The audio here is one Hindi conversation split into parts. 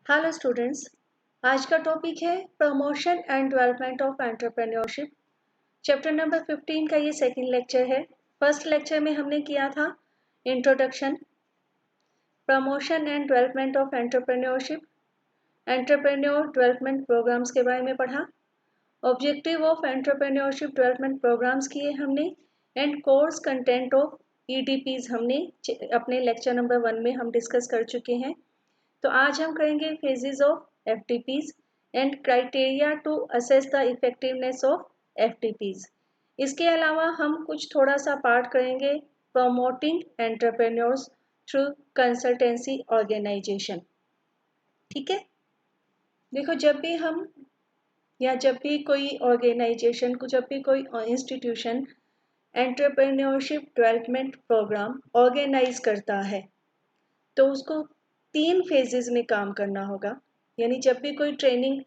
Hello students. आज का टॉपिक है promotion and development of entrepreneurship. Chapter number 15 का ये सेकंड लेक्चर है। फर्स्ट लेक्चर में हमने किया था introduction, promotion and development of entrepreneurship, entrepreneur development programmes के बारे में पढ़ा, objective of entrepreneurship development programmes किए हमने, and course content of EDPs हमने अपने लेक्चर नंबर 1 में हम डिस्कस कर चुके हैं। तो आज हम करेंगे phases of FTPs and criteria to assess the effectiveness of FTPs. इसके अलावा हम कुछ थोड़ा सा पार्ट करेंगे promoting entrepreneurs through consultancy organisation. ठीक है, देखो जब भी हम या जब भी कोई ऑर्गेनाइजेशन को, जब भी कोई institution entrepreneurship development programme organise करता है तो उसको 3 फेजेस में काम करना होगा। यानी जब भी कोई ट्रेनिंग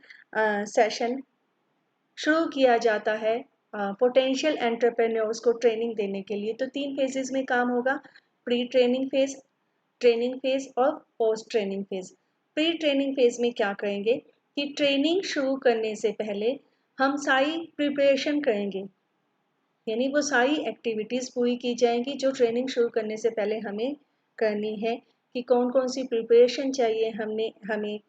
सेशन शुरू किया जाता है पोटेंशियल एंटरप्रेन्योर्स को ट्रेनिंग देने के लिए, तो 3 फेजेस में काम होगा। Pre training phase, training phase और post training phase. Pre training phase में क्या करेंगे कि ट्रेनिंग शुरू करने से पहले हम सारी प्रिपरेशन करेंगे, यानी वो सारी एक्टिविटीज़ पूरी की जाएंगी जो ट्रेनिंग शुरू करने से पहले हमें करनी है। कि कौन कौन सी प्रिपरेशन चाहिए, हमें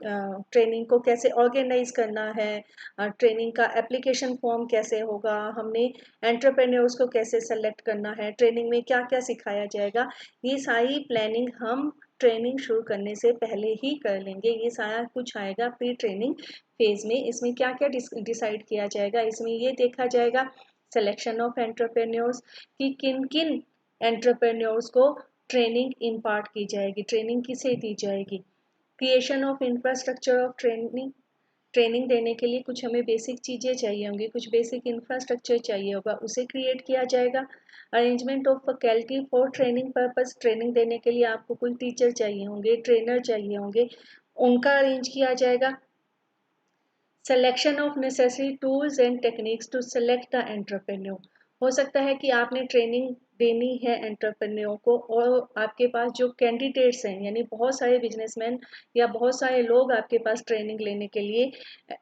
ट्रेनिंग को कैसे ऑर्गेनाइज करना है, ट्रेनिंग का एप्लीकेशन फॉर्म कैसे होगा, हमने एंटरप्रेन्योर्स को कैसे सेलेक्ट करना है, ट्रेनिंग में क्या क्या सिखाया जाएगा, ये सारी प्लानिंग हम ट्रेनिंग शुरू करने से पहले ही कर लेंगे। ये सारा कुछ आएगा प्री ट्रेनिंग फेज में। इसमें क्या क्या डिसाइड किया जाएगा, इसमें ये देखा जाएगा सिलेक्शन ऑफ एंटरप्रेन्योर्स कि किन किन एंटरप्रेन्योर्स को ट्रेनिंग इम्पार्ट की जाएगी, ट्रेनिंग किसे दी जाएगी। Creation of infrastructure of training, training देने के लिए कुछ हमें बेसिक चीज़ें चाहिए होंगी, कुछ बेसिक इंफ्रास्ट्रक्चर चाहिए होगा, उसे क्रिएट किया जाएगा। Arrangement of faculty for training purpose, training देने के लिए आपको कोई टीचर चाहिए होंगे, ट्रेनर चाहिए होंगे, उनका अरेंज किया जाएगा। Selection of necessary tools and techniques to select the entrepreneur. हो सकता है कि आपने ट्रेनिंग देनी है एंटरप्रेन्योर को और आपके पास जो कैंडिडेट्स हैं, यानी बहुत सारे बिजनेसमैन या बहुत सारे लोग आपके पास ट्रेनिंग लेने के लिए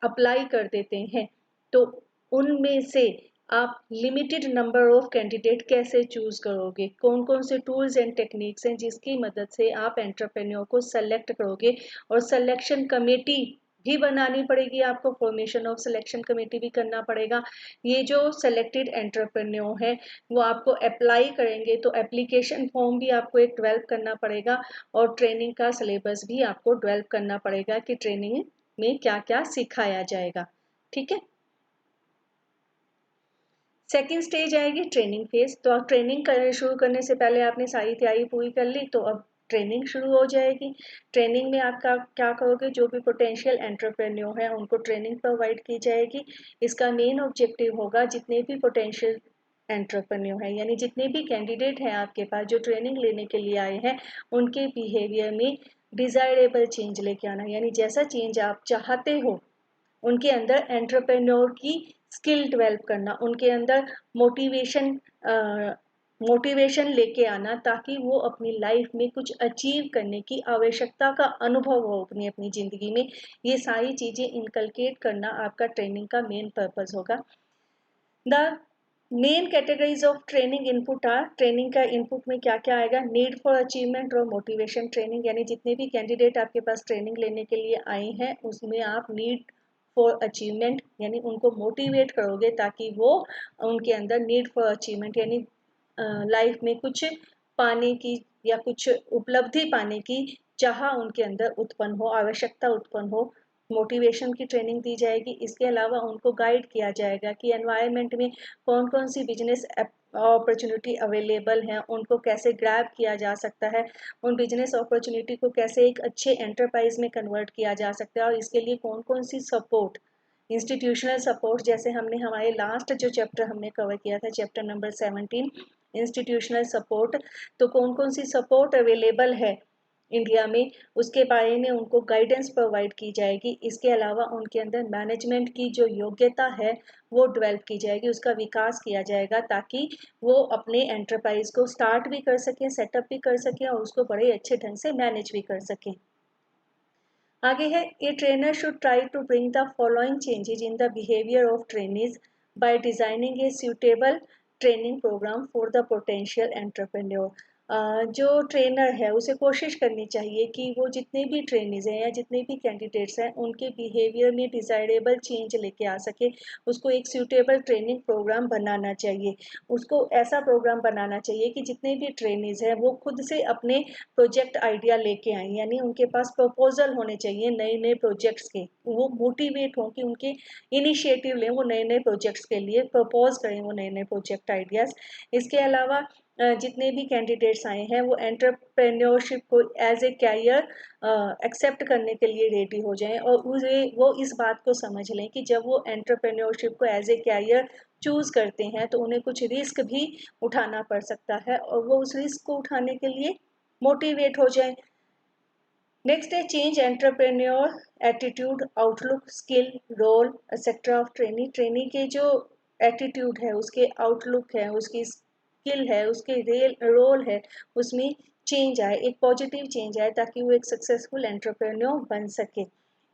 अप्लाई कर देते हैं, तो उनमें से आप लिमिटेड नंबर ऑफ कैंडिडेट कैसे चूज करोगे, कौन कौन से टूल्स एंड टेक्निक्स हैं जिसकी मदद से आप एंटरप्रेन्योर को सेलेक्ट करोगे। और सिलेक्शन कमेटी भी बनानी पड़ेगी आपको, फॉर्मेशन ऑफ सिलेक्शन कमेटी भी करना पड़ेगा। ये जो सेलेक्टेड एंटरप्रेन्योर है वो आपको अप्लाई करेंगे तो एप्लीकेशन फॉर्म भी आपको एक डेवलप करना पड़ेगा और ट्रेनिंग का सिलेबस भी आपको डेवलप करना पड़ेगा कि ट्रेनिंग में क्या क्या सिखाया जाएगा। ठीक है, सेकेंड स्टेज आएगी ट्रेनिंग फेज। तो आप ट्रेनिंग शुरू करने से पहले आपने सारी तैयारी पूरी कर ली, तो अब ट्रेनिंग शुरू हो जाएगी। ट्रेनिंग में आप क्या करोगे, जो भी पोटेंशियल एंटरप्रेन्योर है उनको ट्रेनिंग प्रोवाइड की जाएगी। इसका मेन ऑब्जेक्टिव होगा जितने भी पोटेंशियल एंटरप्रेन्योर है, यानी जितने भी कैंडिडेट हैं आपके पास जो ट्रेनिंग लेने के लिए आए हैं, उनके बिहेवियर में डिजायरेबल चेंज लेके आना, यानी जैसा चेंज आप चाहते हो उनके अंदर एंटरप्रेन्योर की स्किल डेवलप करना, उनके अंदर मोटिवेशन मोटिवेशन लेके आना ताकि वो अपनी लाइफ में कुछ अचीव करने की आवश्यकता का अनुभव हो अपनी अपनी ज़िंदगी में। ये सारी चीज़ें इनकलकेट करना आपका ट्रेनिंग का मेन पर्पस होगा। The main categories of training input are, training का इनपुट में क्या क्या आएगा, नीड फॉर अचीवमेंट और मोटिवेशन ट्रेनिंग, यानी जितने भी कैंडिडेट आपके पास ट्रेनिंग लेने के लिए आए हैं उसमें आप नीड फॉर अचीवमेंट यानी उनको मोटिवेट करोगे ताकि वो उनके अंदर नीड फॉर अचीवमेंट यानी लाइफ में कुछ पाने की या कुछ उपलब्धि पाने की चाह उनके अंदर उत्पन्न हो, आवश्यकता उत्पन्न हो, मोटिवेशन की ट्रेनिंग दी जाएगी। इसके अलावा उनको गाइड किया जाएगा कि एनवायरनमेंट में कौन कौन सी बिजनेस अपॉर्चुनिटी अवेलेबल हैं, उनको कैसे ग्रैब किया जा सकता है, उन बिजनेस अपॉर्चुनिटी को कैसे एक अच्छे एंटरप्राइज में कन्वर्ट किया जा सकता है और इसके लिए कौन कौन सी सपोर्ट, इंस्टीट्यूशनल सपोर्ट, जैसे हमने हमारे लास्ट जो चैप्टर हमने कवर किया था चैप्टर नंबर 17 इंस्टीट्यूशनल सपोर्ट, तो कौन कौन सी सपोर्ट अवेलेबल है इंडिया में उसके बारे में उनको गाइडेंस प्रोवाइड की जाएगी। इसके अलावा उनके अंदर मैनेजमेंट की जो योग्यता है वो डेवलप की जाएगी, उसका विकास किया जाएगा ताकि वो अपने एंटरप्राइज को स्टार्ट भी कर सकें, सेटअप भी कर सकें और उसको बड़े अच्छे ढंग से मैनेज भी कर सकें। आगे है, a trainer should try to bring the following changes in the behaviour of trainees by designing a suitable training programme for the potential entrepreneur. जो ट्रेनर है उसे कोशिश करनी चाहिए कि वो जितने भी ट्रेनीज हैं या जितने भी कैंडिडेट्स हैं उनके बिहेवियर में डिजायरेबल चेंज लेके आ सके, उसको एक सूटेबल ट्रेनिंग प्रोग्राम बनाना चाहिए। उसको ऐसा प्रोग्राम बनाना चाहिए कि जितने भी ट्रेनीज हैं वो खुद से अपने प्रोजेक्ट आइडिया लेके आए, यानी उनके पास प्रपोजल होने चाहिए नए नए प्रोजेक्ट्स के, वो मोटिवेट हों कि उनके इनिशिएटिव लें, वो नए नए प्रोजेक्ट्स के लिए प्रपोज करें वो नए नए प्रोजेक्ट आइडियाज़। इसके अलावा जितने भी कैंडिडेट्स आए हैं वो एंटरप्रेन्योरशिप को एज ए कैरियर एक्सेप्ट करने के लिए रेडी हो जाएं और वो इस बात को समझ लें कि जब वो एंटरप्रेन्योरशिप को एज ए कैरियर चूज करते हैं तो उन्हें कुछ रिस्क भी उठाना पड़ सकता है और वो उस रिस्क को उठाने के लिए मोटिवेट हो जाए। नेक्स्ट है, change entrepreneur attitude, outlook, skill, role etcetera of trainee. Trainee के जो एटीट्यूड है, उसके आउटलुक है, उसकी स्किल है, उसके रोल है, उसमें चेंज आए, एक पॉजिटिव चेंज आए ताकि वो एक सक्सेसफुल एंटरप्रेन्योर बन सके।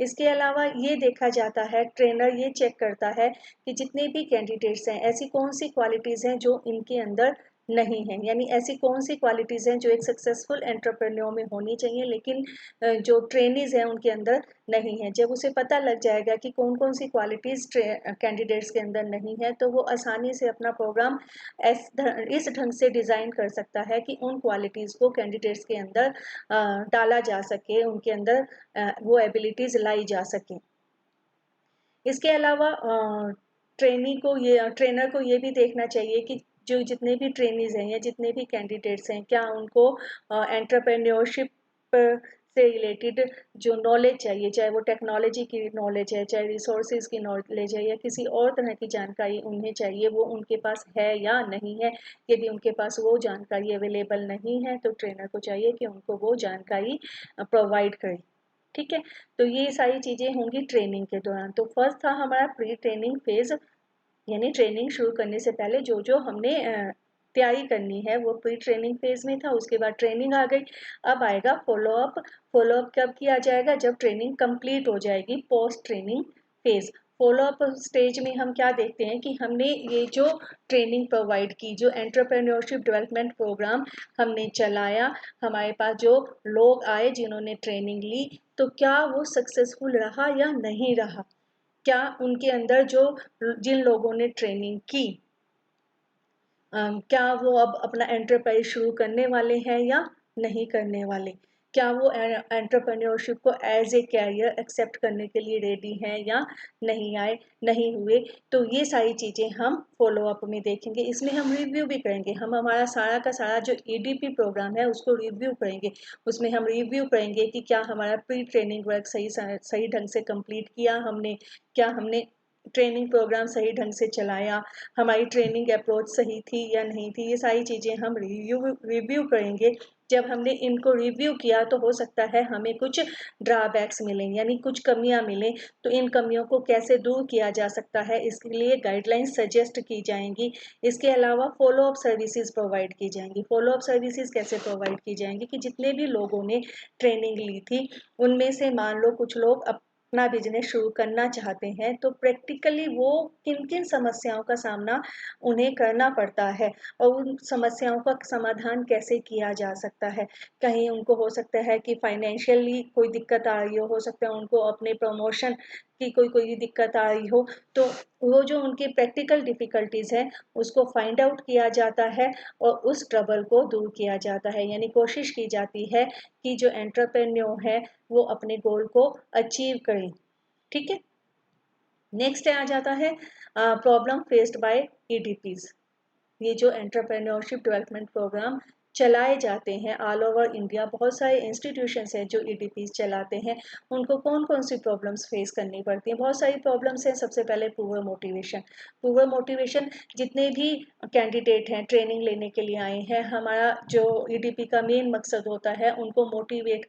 इसके अलावा ये देखा जाता है, ट्रेनर ये चेक करता है कि जितने भी कैंडिडेट्स हैं ऐसी कौन सी क्वालिटीज़ हैं जो इनके अंदर नहीं है, यानी ऐसी कौन सी क्वालिटीज़ हैं जो एक सक्सेसफुल एंटरप्रेन्योर में होनी चाहिए लेकिन जो ट्रेनीज हैं उनके अंदर नहीं है। जब उसे पता लग जाएगा कि कौन कौन सी क्वालिटीज़ कैंडिडेट्स के अंदर नहीं है तो वो आसानी से अपना प्रोग्राम इस ढंग से डिज़ाइन कर सकता है कि उन क्वालिटीज़ को कैंडिडेट्स के अंदर डाला जा सके, उनके अंदर वो एबिलिटीज़ लाई जा सके। इसके अलावा ट्रेनर को ये भी देखना चाहिए कि जो जितने भी ट्रेनीज हैं या जितने भी कैंडिडेट्स हैं क्या उनको एंटरप्रेन्योरशिप से रिलेटेड जो नॉलेज चाहिए, चाहे वो टेक्नोलॉजी की नॉलेज है, चाहे रिसोर्सेज की नॉलेज है या किसी और तरह की जानकारी उन्हें चाहिए, वो उनके पास है या नहीं है। यदि उनके पास वो जानकारी अवेलेबल नहीं है तो ट्रेनर को चाहिए कि उनको वो जानकारी प्रोवाइड करें। ठीक है, तो ये सारी चीज़ें होंगी ट्रेनिंग के दौरान। तो फर्स्ट था हमारा प्री ट्रेनिंग फेज, यानी ट्रेनिंग शुरू करने से पहले जो जो हमने तैयारी करनी है वो प्री ट्रेनिंग फेज में था। उसके बाद ट्रेनिंग आ गई, अब आएगा फॉलोअप। फॉलोअप कब किया जाएगा? जब ट्रेनिंग कंप्लीट हो जाएगी, post training phase. Follow up stage में हम क्या देखते हैं कि हमने ये जो ट्रेनिंग प्रोवाइड की, जो एंटरप्रेन्योरशिप डेवलपमेंट प्रोग्राम हमने चलाया, हमारे पास जो लोग आए जिन्होंने ट्रेनिंग ली, तो क्या वो सक्सेसफुल रहा या नहीं रहा? क्या उनके अंदर जो जिन लोगों ने ट्रेनिंग की क्या वो अब अपना एंटरप्राइज शुरू करने वाले हैं या नहीं करने वाले? क्या वो एंटरप्रेन्योरशिप को एज ए कैरियर एक्सेप्ट करने के लिए रेडी हैं या नहीं हुए? तो ये सारी चीज़ें हम फॉलोअप में देखेंगे। इसमें हम रिव्यू भी करेंगे, हम हमारा सारा का सारा जो ईडीपी प्रोग्राम है उसको रिव्यू करेंगे। उसमें हम रिव्यू करेंगे कि क्या हमारा प्री ट्रेनिंग वर्क सही ढंग से कंप्लीट किया हमने, क्या हमने ट्रेनिंग प्रोग्राम सही ढंग से चलाया, हमारी ट्रेनिंग अप्रोच सही थी या नहीं थी। ये सारी चीज़ें हम रिव्यू करेंगे। जब हमने इनको रिव्यू किया तो हो सकता है हमें कुछ ड्रॉबैक्स मिलें, यानी कुछ कमियां मिलें, तो इन कमियों को कैसे दूर किया जा सकता है इसके लिए गाइडलाइंस सजेस्ट की जाएंगी। इसके अलावा फॉलोअप सर्विसेज प्रोवाइड की जाएंगी। फॉलोअप सर्विसेज कैसे प्रोवाइड की जाएंगी कि जितने भी लोगों ने ट्रेनिंग ली थी उनमें से मान लो कुछ लोग अपना बिजनेस शुरू करना चाहते हैं, तो प्रैक्टिकली वो किन किन समस्याओं का सामना उन्हें करना पड़ता है और उन समस्याओं का समाधान कैसे किया जा सकता है। कहीं उनको हो सकता है कि फाइनेंशियली कोई दिक्कत आ रही हो सकता है उनको अपने प्रमोशन की कोई दिक्कत आ रही हो, तो वो जो उनकी प्रैक्टिकल डिफ़िकल्टीज़ हैं उसको फाइंड आउट किया जाता है और उस ट्रबल को दूर किया जाता है। यानी कोशिश की जाती है कि जो एंटरप्रेन्योर है वो अपने गोल को अचीव करें। ठीक है, नेक्स्ट आ जाता है प्रॉब्लम फेस्ड बाय ईडीपीज। ये जो एंटरप्रेन्योरशिप डेवलपमेंट प्रोग्राम चलाए जाते हैं ऑल ओवर इंडिया, बहुत सारे इंस्टीट्यूशंस हैं जो ईडीपीज चलाते हैं, उनको कौन कौन सी प्रॉब्लम्स फेस करनी पड़ती हैं? बहुत सारी प्रॉब्लम्स हैं। सबसे पहले पुअर मोटिवेशन। पुअर मोटिवेशन, जितने भी कैंडिडेट हैं ट्रेनिंग लेने के लिए आए हैं, हमारा जो ईडीपी का मेन मकसद होता है उनको मोटिवेट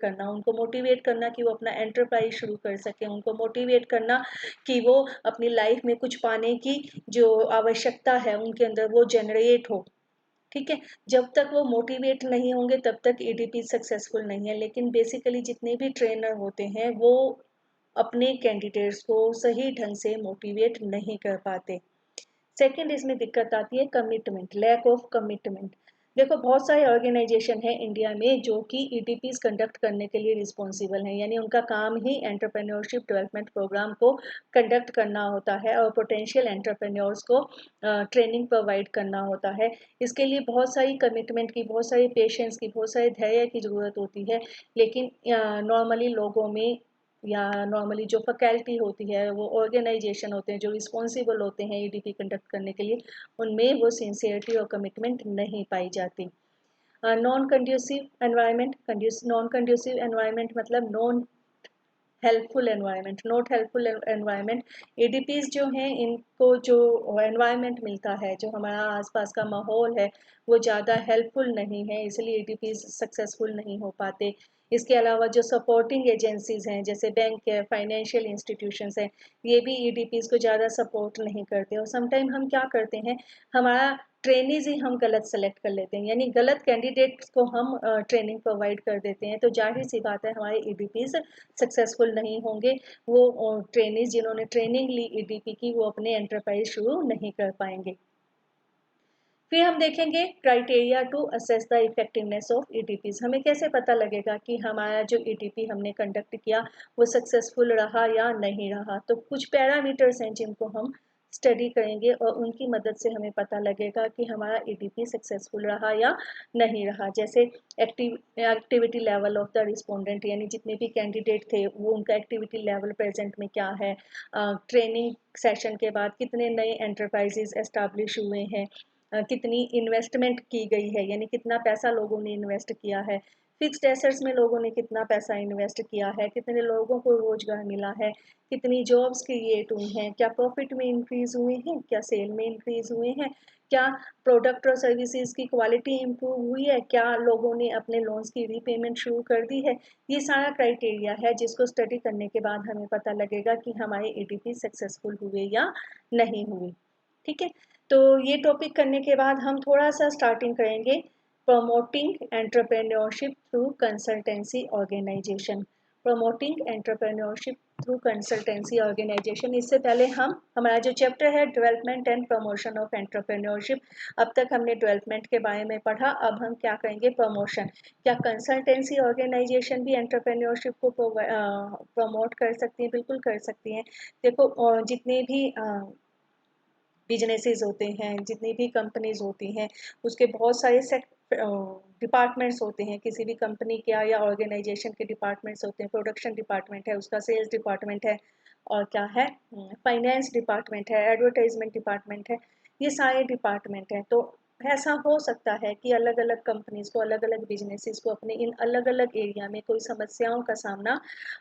करना कि वो अपना एंटरप्राइज शुरू कर सकें, उनको मोटिवेट करना कि वो अपनी लाइफ में कुछ पाने की जो आवश्यकता है उनके अंदर वो जनरेट हो। ठीक है। जब तक वो मोटिवेट नहीं होंगे तब तक ईडीपी सक्सेसफुल नहीं है। लेकिन बेसिकली जितने भी ट्रेनर होते हैं वो अपने कैंडिडेट्स को सही ढंग से मोटिवेट नहीं कर पाते। सेकंड इसमें दिक्कत आती है कमिटमेंट, लैक ऑफ कमिटमेंट। देखो बहुत सारे ऑर्गेनाइजेशन है इंडिया में जो कि ईटीपीज कंडक्ट करने के लिए रिस्पॉन्सिबल हैं, यानी उनका काम ही एंटरप्रेन्योरशिप डेवलपमेंट प्रोग्राम को कंडक्ट करना होता है और पोटेंशियल एंटरप्रेन्योर्स को ट्रेनिंग प्रोवाइड करना होता है। इसके लिए बहुत सारी कमिटमेंट की, बहुत सारी पेशेंस की, बहुत सारे धैर्य की ज़रूरत होती है। लेकिन नॉर्मली लोगों में या नॉर्मली जो फैकल्टी होती है, वो ऑर्गेनाइजेशन होते हैं जो रिस्पॉन्सिबल होते हैं ईडीपी कंडक्ट करने के लिए, उनमें वो सिंसियरिटी और कमिटमेंट नहीं पाई जाती। Non conducive environment, non conducive environment मतलब non helpful environment, not helpful environment. EDPs जो हैं इनको जो एनवायरनमेंट मिलता है, जो हमारा आसपास का माहौल है, वो ज़्यादा हेल्पफुल नहीं है, इसलिए एडीपीज सक्सेसफुल नहीं हो पाते। इसके अलावा जो सपोर्टिंग एजेंसीज हैं जैसे बैंक है, फाइनेंशियल इंस्टीट्यूशंस हैं, ये भी ईडीपीज को ज़्यादा सपोर्ट नहीं करते। और समटाइम हम क्या करते हैं, हमारा ट्रेनीज ही हम गलत सेलेक्ट कर लेते हैं, यानी गलत कैंडिडेट्स को हम ट्रेनिंग प्रोवाइड कर देते हैं, तो जाहिर सी बात है हमारे ईडीपीज सक्सेसफुल नहीं होंगे। वो ट्रेनीज जिन्होंने ट्रेनिंग ली ईडीपी की, वो अपने एंटरप्राइज शुरू नहीं कर पाएंगे। फिर हम देखेंगे criteria to assess the effectiveness of EDPs. हमें कैसे पता लगेगा कि हमारा जो ईडीपी हमने कंडक्ट किया वो सक्सेसफुल रहा या नहीं रहा। तो कुछ पैरामीटर्स हैं जिनको हम स्टडी करेंगे और उनकी मदद से हमें पता लगेगा कि हमारा ईडीपी सक्सेसफुल रहा या नहीं रहा। जैसे activity level of the respondent, यानी जितने भी कैंडिडेट थे वो उनका एक्टिविटी लेवल प्रेजेंट में क्या है, ट्रेनिंग सेशन के बाद कितने नए एंटरप्राइजेज एस्टैब्लिश हुए हैं, कितनी इन्वेस्टमेंट की गई है, यानी कितना पैसा लोगों ने इन्वेस्ट किया है, फिक्स्ड एसेट्स में लोगों ने कितना पैसा इन्वेस्ट किया है, कितने लोगों को रोजगार मिला है, कितनी जॉब्स क्रिएट हुई हैं, क्या प्रॉफिट में इंक्रीज हुए हैं, क्या सेल में इंक्रीज हुए हैं, क्या प्रोडक्ट और सर्विसेज की क्वालिटी इंप्रूव हुई है, क्या लोगों ने अपने लोन्स की रीपेमेंट शुरू कर दी है। ये सारा क्राइटेरिया है जिसको स्टडी करने के बाद हमें पता लगेगा कि हमारे ईडीपी सक्सेसफुल हुए या नहीं हुए। ठीक है। तो ये टॉपिक करने के बाद हम थोड़ा सा स्टार्टिंग करेंगे promoting entrepreneurship through consultancy organisation. Promoting entrepreneurship through consultancy organisation. इससे पहले हम हमारा जो चैप्टर है development and promotion of entrepreneurship, अब तक हमने डेवलपमेंट के बारे में पढ़ा, अब हम क्या करेंगे, प्रमोशन। क्या कंसल्टेंसी ऑर्गेनाइजेशन भी एंटरप्रेन्योरशिप को प्रमोट कर सकती है? बिल्कुल कर सकती हैं। देखो जितने भी बिजनेसेस होते हैं, जितनी भी कंपनीज होती हैं, उसके बहुत सारे डिपार्टमेंट्स होते हैं। किसी भी कंपनी के या ऑर्गेनाइजेशन के डिपार्टमेंट्स होते हैं। प्रोडक्शन डिपार्टमेंट है, उसका सेल्स डिपार्टमेंट है, और क्या है, फाइनेंस डिपार्टमेंट है, एडवर्टाइजमेंट डिपार्टमेंट है, ये सारे डिपार्टमेंट हैं। तो ऐसा हो सकता है कि अलग अलग कंपनीज को, अलग अलग बिजनेसेस को अपने इन अलग अलग एरिया में कोई समस्याओं का सामना,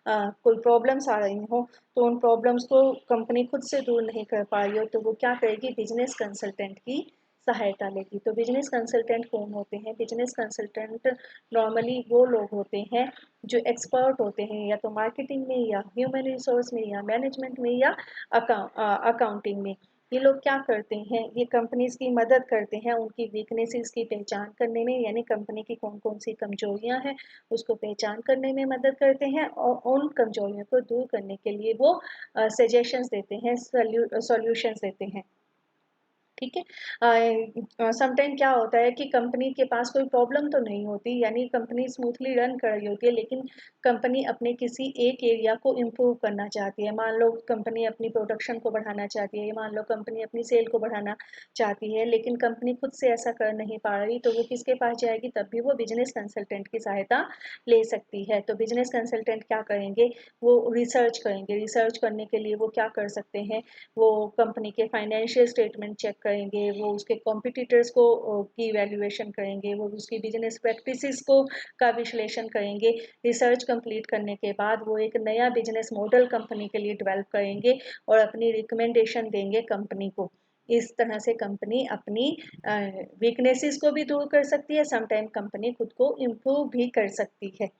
कोई प्रॉब्लम्स आ रही हो, तो उन प्रॉब्लम्स को कंपनी खुद से दूर नहीं कर पा रही हो, तो वो क्या करेगी, बिजनेस कंसल्टेंट की सहायता लेगी। तो बिजनेस कंसल्टेंट कौन होते हैं? बिजनेस कंसल्टेंट नॉर्मली वो लोग होते हैं जो एक्सपर्ट होते हैं, या तो मार्केटिंग में, या ह्यूमन रिसोर्स में, या मैनेजमेंट में, या अकाउंटिंग में। ये लोग क्या करते हैं, ये कंपनीज की मदद करते हैं उनकी वीकनेसेस की पहचान करने में, यानी कंपनी की कौन कौन सी कमजोरियां हैं उसको पहचान करने में मदद करते हैं, और उन कमजोरियों को दूर करने के लिए वो सजेशंस देते हैं, सॉल्यूशंस देते हैं। ठीक है। समटाइम क्या होता है कि कंपनी के पास कोई प्रॉब्लम तो नहीं होती, यानी कंपनी स्मूथली रन कर रही होती है, लेकिन कंपनी अपने किसी एक एरिया को इम्प्रूव करना चाहती है। मान लो कंपनी अपनी प्रोडक्शन को बढ़ाना चाहती है, मान लो कंपनी अपनी सेल को बढ़ाना चाहती है, लेकिन कंपनी खुद से ऐसा कर नहीं पा रही, तो वो किसके पास जाएगी? तब भी वो बिजनेस कंसल्टेंट की सहायता ले सकती है। तो बिजनेस कंसल्टेंट क्या करेंगे, वो रिसर्च करेंगे। रिसर्च करने के लिए वो क्या कर सकते हैं, वो कंपनी के फाइनेंशियल स्टेटमेंट चेक करेंगे, वो उसके कॉम्पिटिटर्स को की वैल्यूएशन करेंगे, वो उसकी बिजनेस प्रैक्टिसेस को का विश्लेषण करेंगे। रिसर्च कंप्लीट करने के बाद वो एक नया बिजनेस मॉडल कंपनी के लिए डेवलप करेंगे और अपनी रिकमेंडेशन देंगे कंपनी को। इस तरह से कंपनी अपनी वीकनेसेस को भी दूर कर सकती है, समटाइम कंपनी खुद को इम्प्रूव भी कर सकती है।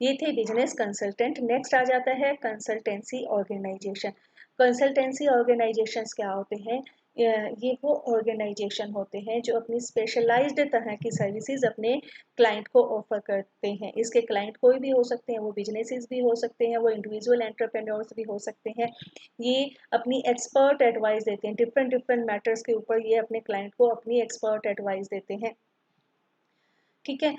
ये थे बिजनेस कंसल्टेंट। नेक्स्ट आ जाता है कंसल्टेंसी ऑर्गेनाइजेशन। कंसल्टेंसी ऑर्गेनाइजेशंस क्या होते हैं? ये वो ऑर्गेनाइजेशन होते हैं जो अपनी स्पेशलाइज्ड तरह की सर्विसेज अपने क्लाइंट को ऑफर करते हैं। इसके क्लाइंट कोई भी हो सकते हैं, वो बिजनेसेस भी हो सकते हैं, वो इंडिविजुअल एंटरप्रेन्योर्स भी हो सकते हैं। ये अपनी एक्सपर्ट एडवाइस देते हैं, डिफरेंट डिफरेंट मैटर्स के ऊपर ये अपने क्लाइंट को अपनी एक्सपर्ट एडवाइस देते हैं। ठीक है।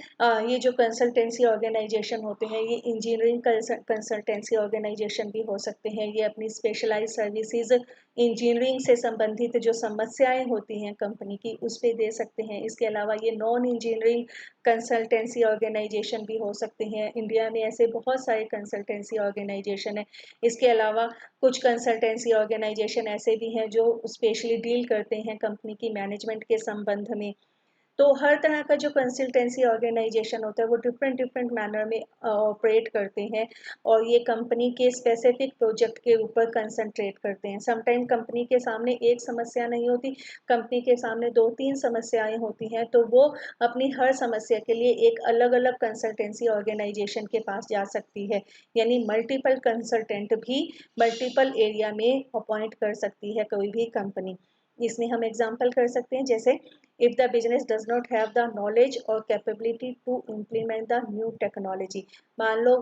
ये जो कंसल्टेंसी ऑर्गेनाइजेशन होते हैं, ये इंजीनियरिंग कंसल्टेंसी ऑर्गेनाइजेशन भी हो सकते हैं। ये अपनी स्पेशलाइज सर्विसेज इंजीनियरिंग से संबंधित जो समस्याएं होती हैं कंपनी की, उस पर दे सकते हैं। इसके अलावा ये नॉन इंजीनियरिंग कंसल्टेंसी ऑर्गेनाइजेशन भी हो सकते हैं। इंडिया में ऐसे बहुत सारे कंसल्टेंसी ऑर्गेनाइजेशन है। इसके अलावा कुछ कंसल्टेंसी ऑर्गेनाइजेशन ऐसे भी हैं जो स्पेशली डील करते हैं कंपनी की मैनेजमेंट के संबंध में। तो हर तरह का जो कंसल्टेंसी ऑर्गेनाइजेशन होता है वो डिफरेंट डिफरेंट मैनर में ऑपरेट करते हैं, और ये कंपनी के स्पेसिफिक प्रोजेक्ट के ऊपर कंसंट्रेट करते हैं। समटाइम कंपनी के सामने एक समस्या नहीं होती, कंपनी के सामने 2-3 समस्याएं होती हैं, तो वो अपनी हर समस्या के लिए एक अलग अलग कंसल्टेंसी ऑर्गेनाइजेशन के पास जा सकती है। यानी मल्टीपल कंसल्टेंट भी मल्टीपल एरिया में अपॉइंट कर सकती है कोई भी कंपनी। इसमें हम एग्जांपल कर सकते हैं, जैसे if the business does not have the knowledge or capability to implement the new technology। मान लो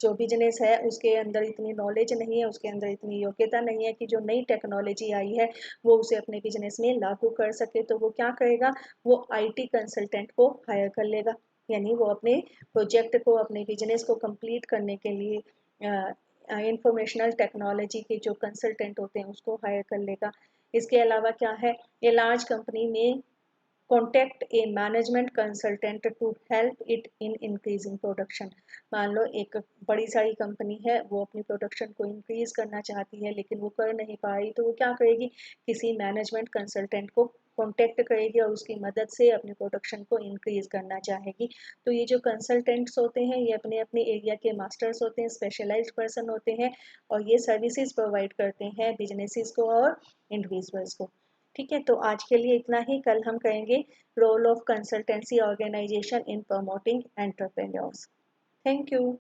जो बिजनेस है उसके अंदर इतनी नॉलेज नहीं है, उसके अंदर इतनी योग्यता नहीं है कि जो नई टेक्नोलॉजी आई है वो उसे अपने बिजनेस में लागू कर सके, तो वो क्या करेगा, वो आईटी कंसल्टेंट को हायर कर लेगा। यानी वो अपने प्रोजेक्ट को, अपने बिजनेस को कंप्लीट करने के लिए इंफॉर्मेशनल टेक्नोलॉजी के जो कंसल्टेंट होते हैं उसको हायर कर लेगा। इसके अलावा क्या है, ये लार्ज कंपनी में contact a management consultant to help it in increasing production. मान लो एक बड़ी सारी कंपनी है, वो अपनी प्रोडक्शन को इंक्रीज करना चाहती है लेकिन वो कर नहीं पा रही, तो वो क्या करेगी, किसी मैनेजमेंट कंसल्टेंट को कॉन्टेक्ट करेगी और उसकी मदद से अपनी प्रोडक्शन को इंक्रीज करना चाहेगी। तो ये जो कंसल्टेंट्स होते हैं ये अपने अपने एरिया के मास्टर्स होते हैं, स्पेशलाइज्ड पर्सन होते हैं, और ये सर्विसेज प्रोवाइड करते हैं बिजनेसेस को और इंडिविजुअल्स को। ठीक है, तो आज के लिए इतना ही। कल हम करेंगे role of consultancy organisation in promoting entrepreneurs. Thank you.